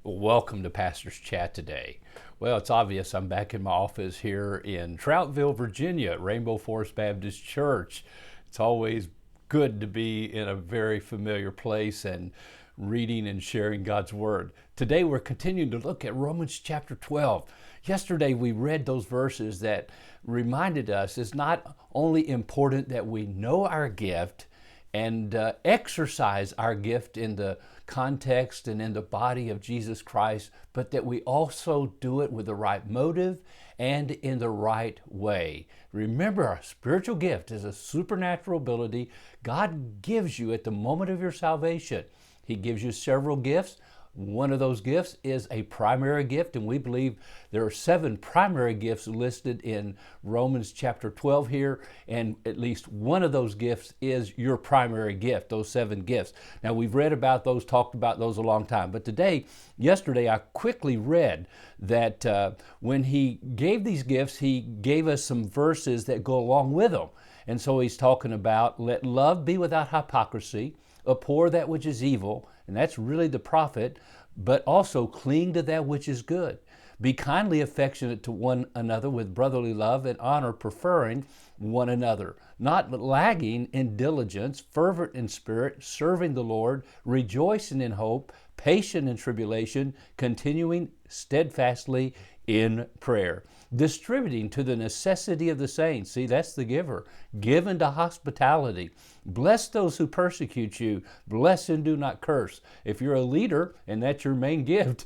Welcome to Pastor's Chat today. Well, it's obvious I'm back in my office here in Troutville, Virginia, at Rainbow Forest Baptist Church. It's always good to be in a very familiar place and reading and sharing God's Word. Today we're continuing to look at Romans chapter 12. Yesterday we read those verses that reminded us it's not only important that we know our gift and exercise our gift in the context and in the body of Jesus Christ, but that we also do it with the right motive and in the right way. Remember, our spiritual gift is a supernatural ability God gives you at the moment of your salvation. He gives you several gifts. One of those gifts is a primary gift, and we believe there are 7 primary gifts listed in Romans chapter 12 here, and at least one of those gifts is your primary gift, those 7 gifts. Now, we've read about those, talked about those a long time, but yesterday, I quickly read that when he gave these gifts, he gave us some verses that go along with them. And so he's talking about, let love be without hypocrisy, abhor that which is evil, and that's really the prophet, but also cling to that which is good. Be kindly affectionate to one another with brotherly love and honor, preferring one another, not lagging in diligence, fervent in spirit, serving the Lord, rejoicing in hope, patient in tribulation, continuing steadfastly in prayer, distributing to the necessity of the saints. See, that's the giver. Given to hospitality. Bless those who persecute you. Bless and do not curse. If you're a leader and that's your main gift,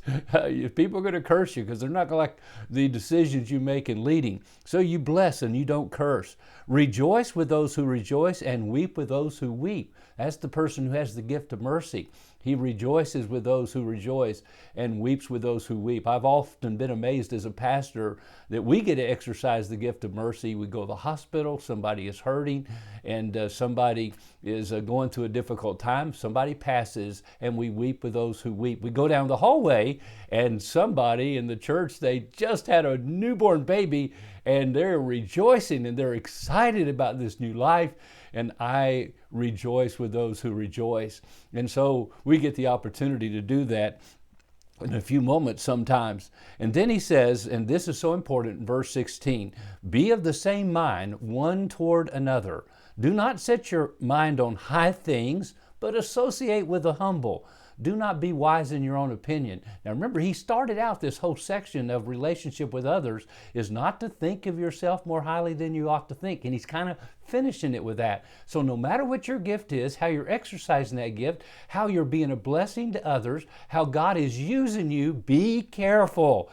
people are going to curse you because they're not going to like the decisions you make in leading. So you bless and you don't curse. Rejoice with those who rejoice and weep with those who weep. That's the person who has the gift of mercy. He rejoices with those who rejoice and weeps with those who weep. I've often been amazed as a pastor that we get to exercise the gift of mercy. We go to the hospital, somebody is hurting, and somebody is going through a difficult time. Somebody passes, and we weep with those who weep. We go down the hallway, and somebody in the church, they just had a newborn baby, and they're rejoicing, and they're excited about this new life. And I rejoice with those who rejoice. And so we get the opportunity to do that in a few moments sometimes. And then he says, and this is so important in verse 16, be of the same mind one toward another. Do not set your mind on high things, but associate with the humble. Do not be wise in your own opinion. Now remember, he started out this whole section of relationship with others is not to think of yourself more highly than you ought to think. And he's kind of finishing it with that. So no matter what your gift is, how you're exercising that gift, how you're being a blessing to others, how God is using you, be careful.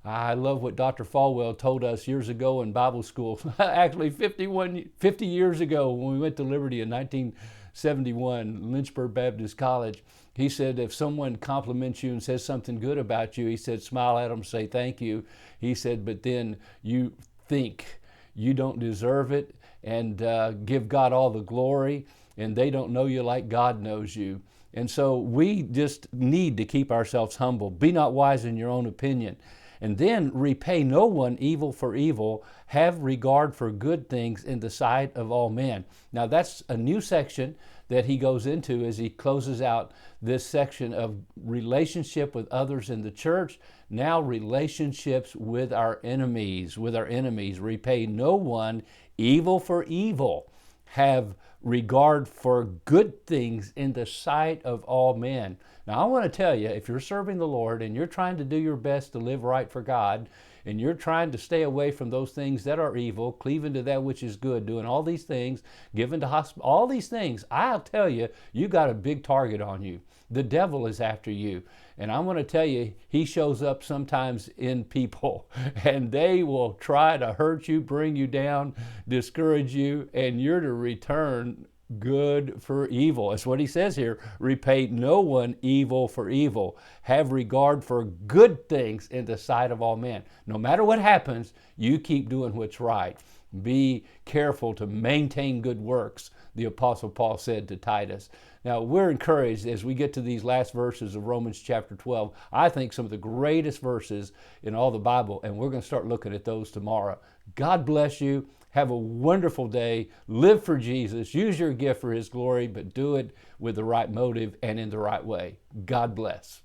I love what Dr. Falwell told us years ago in Bible school, actually 50 years ago when we went to Liberty in 1971, Lynchburg Baptist College. He said, if someone compliments you and says something good about you, he said, smile at them, say thank you. He said, but then you think you don't deserve it and give God all the glory, and they don't know you like God knows you. And so we just need to keep ourselves humble. Be not wise in your own opinion. And then repay no one evil for evil. Have regard for good things in the sight of all men. Now that's a new section that he goes into as he closes out this section of relationship with others in the church. Now relationships with our enemies. Repay no one evil for evil. Have regard for good things in the sight of all men. Now I want to tell you, if you're serving the Lord and you're trying to do your best to live right for God, and you're trying to stay away from those things that are evil, cleaving to that which is good, doing all these things, giving to hospital, all these things, I'll tell you, you got a big target on you. The devil is after you. And I'm going to tell you, he shows up sometimes in people, and they will try to hurt you, bring you down, discourage you, and you're to return good for evil. That's what he says here. Repay no one evil for evil. Have regard for good things in the sight of all men. No matter what happens, you keep doing what's right. Be careful to maintain good works, the Apostle Paul said to Titus. Now, we're encouraged as we get to these last verses of Romans chapter 12. I think some of the greatest verses in all the Bible, and we're going to start looking at those tomorrow. God bless you. Have a wonderful day. Live for Jesus. Use your gift for His glory, but do it with the right motive and in the right way. God bless.